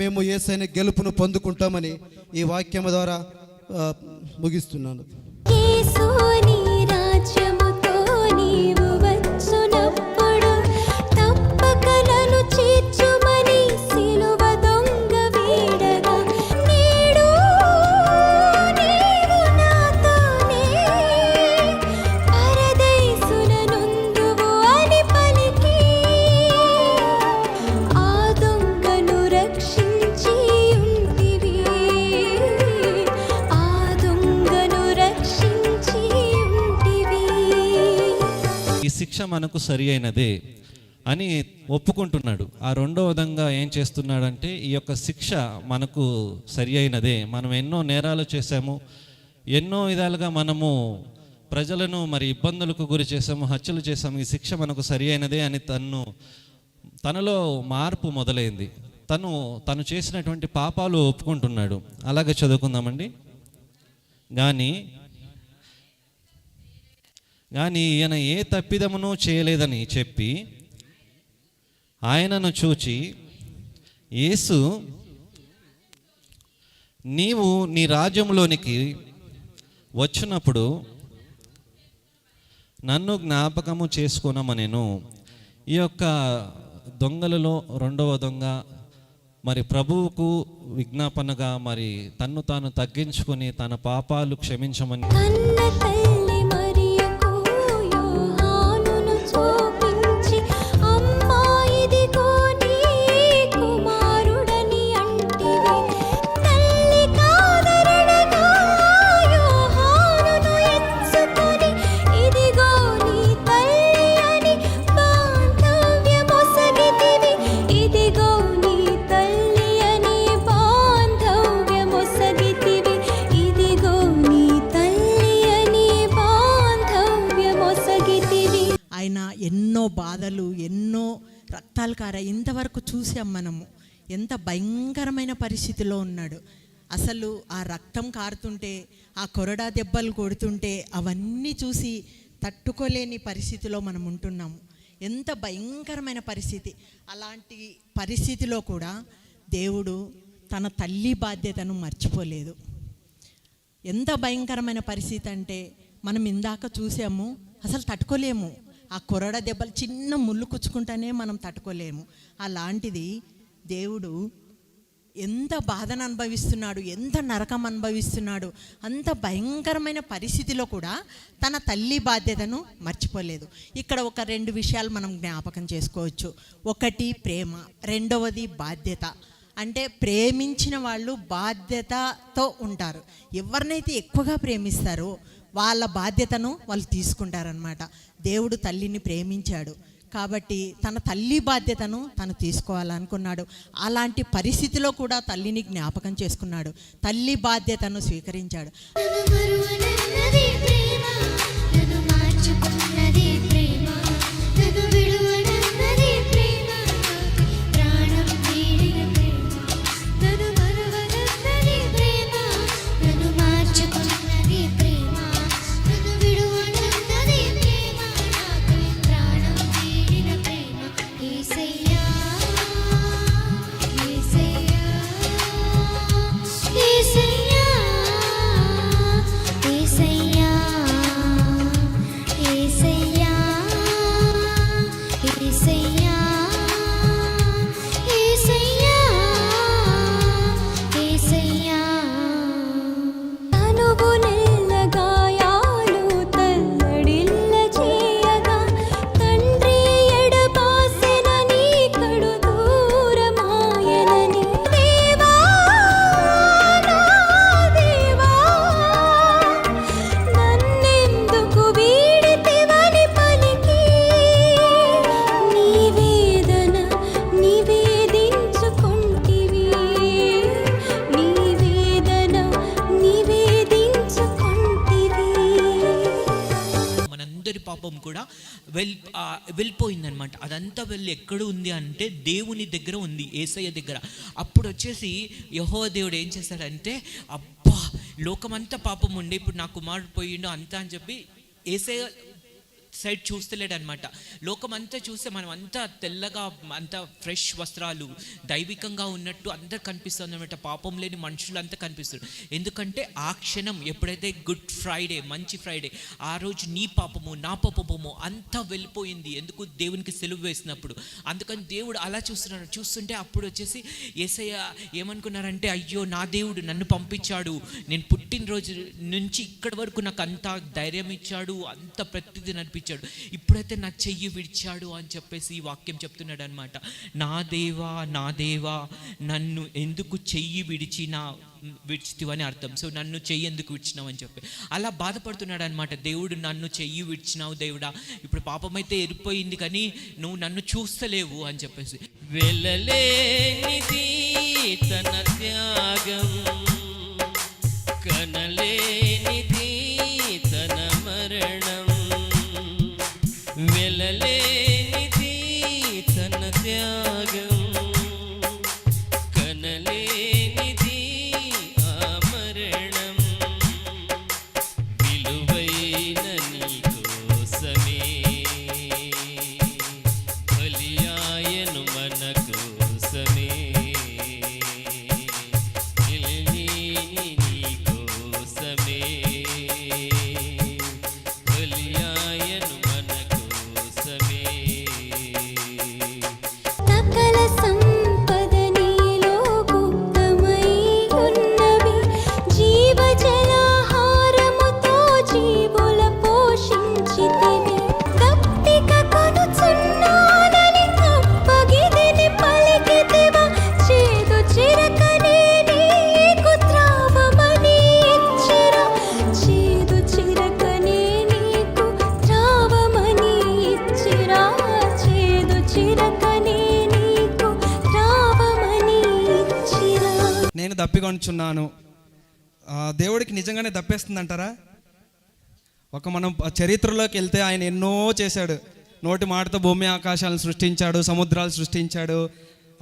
మేము యేసయ్య గెలుపును పొందుకుంటామని ఈ వాక్యము ద్వారా ముగిస్తున్నాను. శిక్ష మనకు సరి అయినదే అని ఒప్పుకుంటున్నాడు. ఆ రెండో విధంగా ఏం చేస్తున్నాడంటే, ఈ యొక్క శిక్ష మనకు సరి అయినదే, మనం ఎన్నో నేరాలు చేశాము, ఎన్నో విధాలుగా మనము ప్రజలను మరి ఇబ్బందులకు గురి చేసాము, హత్యలు చేసాము, ఈ శిక్ష మనకు సరి అయినదే అని తనలో మార్పు మొదలైంది. తను చేసినటువంటి పాపాలు ఒప్పుకుంటున్నాడు. అలాగే చదువుకుందామండి. కానీ ఈయన ఏ తప్పిదమును చేయలేదని చెప్పి ఆయనను చూచి, యేసు, నీవు నీ రాజ్యంలోనికి వచ్చినప్పుడు నన్ను జ్ఞాపకము చేసుకొనమనెను. ఈ యొక్క దొంగలలో రెండవ దొంగ మరి ప్రభువుకు విజ్ఞాపనగా మరి తన్ను తాను తగ్గించుకొని తన పాపాలు క్షమించమని ఎన్నో బాధలు, ఎన్నో రక్తాలు కారా ఇంతవరకు చూసాం మనము. ఎంత భయంకరమైన పరిస్థితిలో ఉన్నాడు. అసలు ఆ రక్తం కారుతుంటే, ఆ కొరడా దెబ్బలు కొడుతుంటే అవన్నీ చూసి తట్టుకోలేని పరిస్థితిలో మనం ఉంటున్నాము. ఎంత భయంకరమైన పరిస్థితి. అలాంటి పరిస్థితిలో కూడా దేవుడు తన తల్లి బాధ్యతను మర్చిపోలేదు. ఎంత భయంకరమైన పరిస్థితి అంటే మనం ఇందాక చూసాము, అసలు తట్టుకోలేము. ఆ కొరడ దెబ్బలు చిన్న ముళ్ళు కుచ్చుకుంటేనే మనం తట్టుకోలేము. అలాంటిది దేవుడు ఎంత బాధను అనుభవిస్తున్నాడు, ఎంత నరకం అనుభవిస్తున్నాడు. అంత భయంకరమైన పరిస్థితిలో కూడా తన తల్లి బాధ్యతను మర్చిపోలేదు. ఇక్కడ ఒక 2 విషయాలు మనం జ్ఞాపకం చేసుకోవచ్చు. ఒకటి ప్రేమ, రెండవది బాధ్యత. అంటే ప్రేమించిన వాళ్ళు బాధ్యతతో ఉంటారు. ఎవరినైతే ఎక్కువగా ప్రేమిస్తారో వాళ్ళ బాధ్యతను వాళ్ళు తీసుకుంటారనమాట. దేవుడు తల్లిని ప్రేమించాడు కాబట్టి తన తల్లి బాధ్యతను తను తీసుకోవాలనుకున్నాడు. అలాంటి పరిస్థితిలో కూడా తల్లిని జ్ఞాపకం చేసుకున్నాడు, తల్లి బాధ్యతను స్వీకరించాడు. పాపం కూడా వెళ్ళిపోయిందనమాట. అదంతా వెళ్ళి ఎక్కడ ఉంది అంటే దేవుని దగ్గర ఉంది, యేసయ్య దగ్గర. అప్పుడు వచ్చేసి యెహోవా దేవుడు ఏం చేశాడంటే, అబ్బా లోకమంతా పాపం ఉండే, ఇప్పుడు నా కుమారుడు పోయిండు అంతా అని చెప్పి యేసయ్య సైడ్ చూస్తలేడు అనమాట. లోకం అంతా చూస్తే మనం అంతా తెల్లగా, అంతా ఫ్రెష్ వస్త్రాలు, దైవికంగా ఉన్నట్టు అందరు కనిపిస్తుంది అనమాట. పాపం లేని మనుషులు అంతా కనిపిస్తారు. ఎందుకంటే ఆ క్షణం ఎప్పుడైతే గుడ్ ఫ్రైడే, మంచి ఫ్రైడే, ఆ రోజు నీ పాపము నా పాపము అంతా వెళ్ళిపోయింది. ఎందుకు? దేవునికి సెలవు వేసినప్పుడు. అందుకని దేవుడు అలా చూస్తున్నాడు. చూస్తుంటే అప్పుడు వచ్చేసి యేసయ్య ఏమనుకున్నారంటే, అయ్యో నా దేవుడు నన్ను పంపించాడు, నేను పుట్టినరోజు నుంచి ఇక్కడి వరకు నాకు అంత ధైర్యం ఇచ్చాడు, అంత ప్రతిదీ నడిపించాడు, ఇప్పుడైతే నా చెయ్యి విడిచాడు అని చెప్పేసి ఈ వాక్యం చెప్తున్నాడు అనమాట. నా దేవా నన్ను ఎందుకు చెయ్యి విడిచితివు అని అర్థం. సో నన్ను చెయ్యి ఎందుకు విడిచినావు అని చెప్పి అలా బాధపడుతున్నాడు అనమాట. దేవుడు నన్ను చెయ్యి విడిచినావు దేవుడా, ఇప్పుడు పాపమైతే ఎరిపోయింది కానీ నువ్వు నన్ను చూస్తలేవు అని చెప్పేసి. వెళ్ళలేనిది తన త్యాగం, కనలేనిది తన మరణం, వెళ్ళలేనిది తన త్యాగం, కనలేనిది ఆ మరణం, విలువైన నీ కోసమే బలియాయను మన కోసమే, నిలలేని నీ కోసమే బలియాయను మన కోసమే. సకల సంపద నీలో గుప్తమై ఉన్నవి, జీవజలాహారముతో జీవుల పోషించితివి. కప్పిక కొనుచున్నానని తప్పగిదిని పలికితివా, చేదు చిరకనే నీకు త్రావమని ఇచ్చిరా, చేదు చిరకనే నీకు త్రావమని ఇచ్చిరా, చేదు చిరకనే నీకు త్రావమని ఇచ్చిరా. నేను దప్పికొనుచున్నాను. దేవుడికి నిజంగానే దప్పేస్తుందంటారా? మనం చరిత్రలోకి వెళ్తే ఆయన ఎన్నో చేశాడు. నోటి మాటతో భూమి ఆకాశాలను సృష్టించాడు, సముద్రాలు సృష్టించాడు,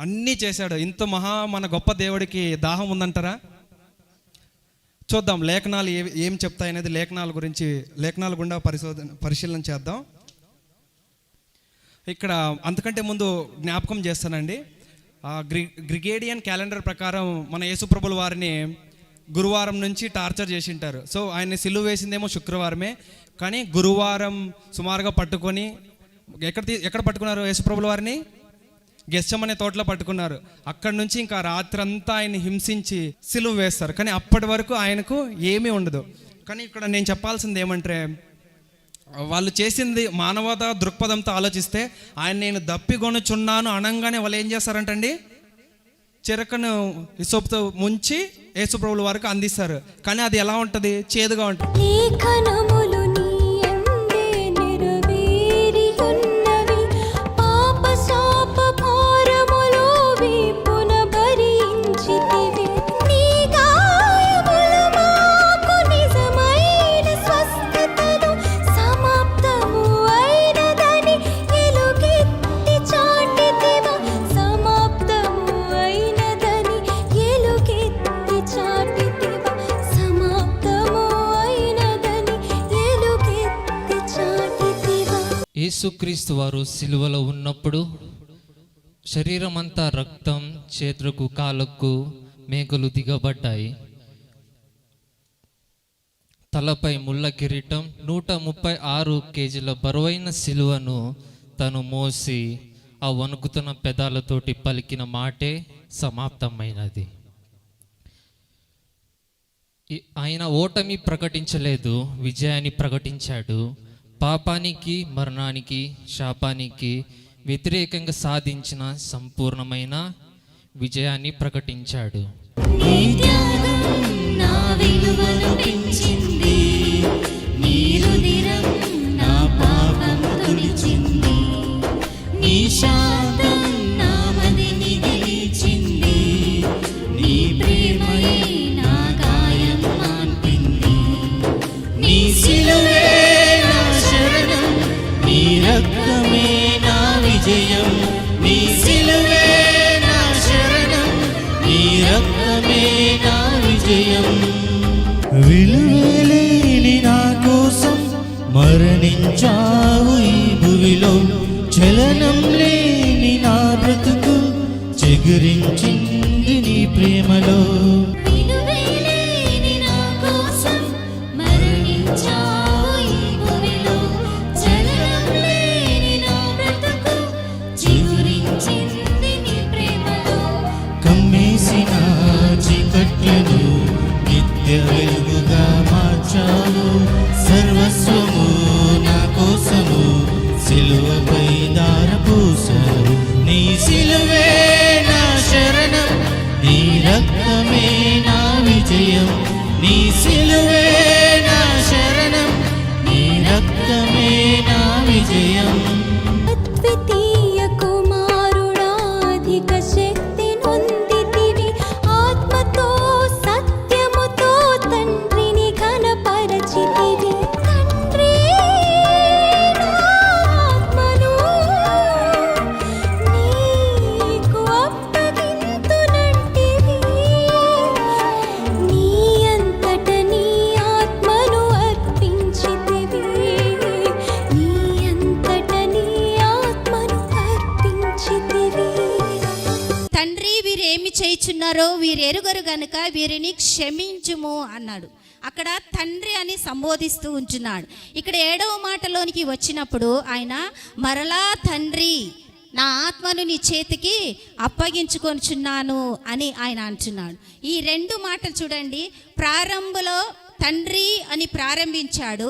అన్నీ చేశాడు. ఇంత మన గొప్ప దేవుడికి దాహం ఉందంటారా? చూద్దాం లేఖనాలు ఏం చెప్తాయనేది లేఖనాల గుండా పరిశీలన చేద్దాం. ఇక్కడ అంతకంటే ముందు జ్ఞాపకం చేస్తానండి. గ్రిగేడియన్ క్యాలెండర్ ప్రకారం మన యేసుప్రభుల వారిని గురువారం నుంచి టార్చర్ చేసి ఉంటారు. సో ఆయన్ని సిలువ వేసిందేమో శుక్రవారమే, కానీ గురువారం సుమారుగా పట్టుకొని ఎక్కడ పట్టుకున్నారు యేసుప్రభుల వారిని? గెత్సెమనే తోటలో పట్టుకున్నారు. అక్కడి నుంచి ఇంకా రాత్రంతా ఆయన్ని హింసించి సిలువ వేస్తారు. కానీ అప్పటి వరకు ఆయనకు ఏమీ ఉండదు. కానీ ఇక్కడ నేను చెప్పాల్సింది ఏమంటే, వాళ్ళు చేసింది మానవతా దృక్పథంతో ఆలోచిస్తే, ఆయన నేను దప్పికొనుచున్నాను అనగానే వాళ్ళు ఏం చేస్తారంటండి, చిరకను హిసోపుతో ముంచి యేసుప్రభుల వారికి అందిస్తారు. కానీ అది ఎలా ఉంటుంది? చేదుగా ఉంటుంది. లేఖనములు నీ యందే నెరవేరి ఉన్నవి, పాప శాప భారములు వీపున భరించితివి. నీ గాయములు మాకు నిజమైన స్వస్థతను, సమాప్తము అయినదని ఎలుగెత్తి చాటితివా, సమాప్తము అయినదని ఎలుగెత్తి చాటితివా, సమాప్తము అయినదని ఎలుగెత్తి చాటితివా. యేసుక్రీస్తు వారు సిలువలో ఉన్నప్పుడు శరీరం అంతా రక్తం, చేతులకు కాళ్ళకు మేకలు దిగబడ్డాయి. తలపై ముళ్ళ కిరీటం, 136 కేజీల బరువైన సిలువను తను మోసి ఆ వణుకుతున్న పెదాలతోటి పలికిన మాటే సమాప్తమైనది. ఆయన ఓటమి ప్రకటించలేదు, విజయాన్ని ప్రకటించాడు. పాపానికి, మరణానికి, శాపానికి వ్యతిరేకంగా సాధించిన సంపూర్ణమైన విజయాన్ని ప్రకటించాడు. నీ త్యాగం నా విలువను పెంచింది, నీ రుధిరం నా పాపం తుడిచింది, నీ శాంతం నా మదిని గెలిచింది, నీ ప్రేమయే నా గాయం మాన్పింది. నీ సిలువే నా శరణం, నీ రక్తమే నా విజయం, నీ సిలువే నా శరణం, నీ రక్తమే నా విజయం. విలువలేని నా కోసం మరణించావు ఈ భువిలో, చలనం లేని నా బ్రతుకు చిగురించింది నీ ప్రేమలో. విలువేలేని నా కోసం మరణించావు ఈ భూమిలో, చలనం లేని నా బ్రతుకు చిగురించింది నీ ప్రేమలో. కమ్మేసిన చీకట్లను నిత్య వెలుగుగా మార్చావు, సర్వస్వము నా కోసము సిలువపై దారపోసావు. నీ సిలువే నా శరణం, నీ రక్తమే నా విజయం. నీ సిలువే నా శరణం, నీ రక్తమే నా విజయం. అద్వితీయ కుమారుడాధిక శక్తి నొందితివి, ఆత్మతో సత్యముతో తండ్రిని ఘనపరచితివి. తండ్రి నా ఆత్మను నీకు అప్పగింతునంటివి, నీ అంతట నీ ఆత్మను అర్పించితివి, నీ అంతట నీ ఆత్మను అర్పించితివి. తండ్రి వీరేమి చేయుచున్నారో వీరు ఎరుగరు గనుక వీరిని క్షమించుము అన్నాడు. అక్కడ తండ్రి అని సంబోధిస్తూ ఉంటున్నాడు. ఇక్కడ 7వ మాటలోనికి వచ్చినప్పుడు ఆయన మరలా తండ్రి నా ఆత్మను నీ చేతికి అప్పగించుకొనిచున్నాను అని ఆయన అంటున్నాడు. ఈ 2 మాటలు చూడండి, ప్రారంభంలో తండ్రి అని ప్రారంభించాడు,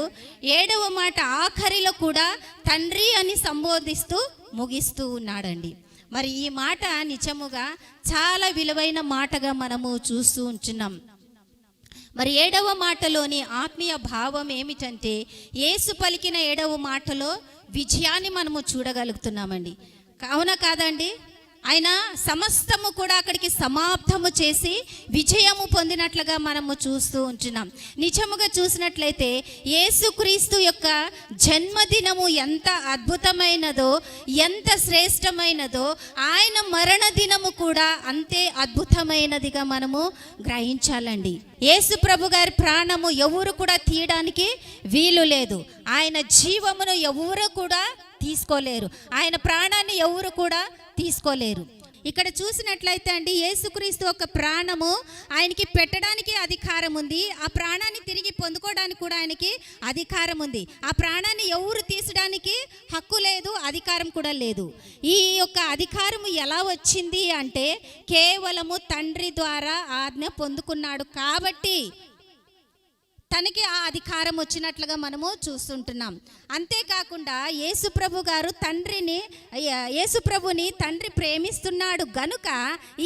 7వ మాట ఆఖరిలో కూడా తండ్రి అని సంబోధిస్తూ ముగిస్తూ ఉన్నాడండి. మరి ఈ మాట నిజముగా చాలా విలువైన మాటగా మనము చూస్తూ ఉంటున్నాం. మరి 7వ మాటలోని ఆత్మీయ భావం ఏమిటంటే, యేసు పలికిన 7వ మాటలో విజయాన్ని మనము చూడగలుగుతున్నామండి. అవునా కాదండి? ఆయన సమస్తము కూడా అక్కడికి సమాప్తము చేసి విజయము పొందినట్లుగా మనము చూస్తూ ఉంటున్నాం. నిజముగా చూసినట్లయితే యేసుక్రీస్తు యొక్క జన్మదినము ఎంత అద్భుతమైనదో, ఎంత శ్రేష్టమైనదో, ఆయన మరణ దినము కూడా అంతే అద్భుతమైనదిగా మనము గ్రహించాలండి. యేసు ప్రభు గారి ప్రాణము ఎవరు కూడా తీయడానికి వీలు లేదు. ఆయన జీవమును ఎవరు కూడా తీసుకోలేరు. ఆయన ప్రాణాన్ని ఎవరు కూడా తీసుకోలేరు. ఇక్కడ చూసినట్లయితే అండి, యేసుక్రీస్తు ఒక ప్రాణము ఆయనకి పెట్టడానికి అధికారం ఉంది, ఆ ప్రాణాన్ని తిరిగి పొందుకోవడానికి కూడా ఆయనకి అధికారం ఉంది. ఆ ప్రాణాన్ని ఎవరు తీసడానికి హక్కు లేదు, అధికారం కూడా లేదు. ఈ యొక్క అధికారము ఎలా వచ్చింది అంటే కేవలము తండ్రి ద్వారా ఆజ్ఞ పొందుకున్నాడు కాబట్టి తనకి ఆ అధికారం వచ్చినట్లుగా మనము చూస్తుంటున్నాం. అంతేకాకుండా యేసుప్రభుని తండ్రి ప్రేమిస్తున్నాడు గనుక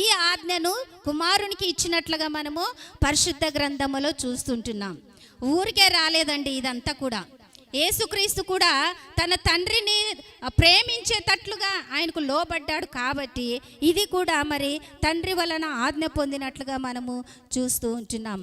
ఈ ఆజ్ఞను కుమారునికి ఇచ్చినట్లుగా మనము పరిశుద్ధ గ్రంథములో చూస్తుంటున్నాం. ఊరికే రాలేదండి ఇదంతా కూడా. యేసుక్రీస్తు కూడా తన తండ్రిని ప్రేమించేటట్లుగా ఆయనకు లోబడ్డాడు కాబట్టి ఇది కూడా మరి తండ్రి వలన ఆజ్ఞ పొందినట్లుగా మనము చూస్తూ ఉంటున్నాం.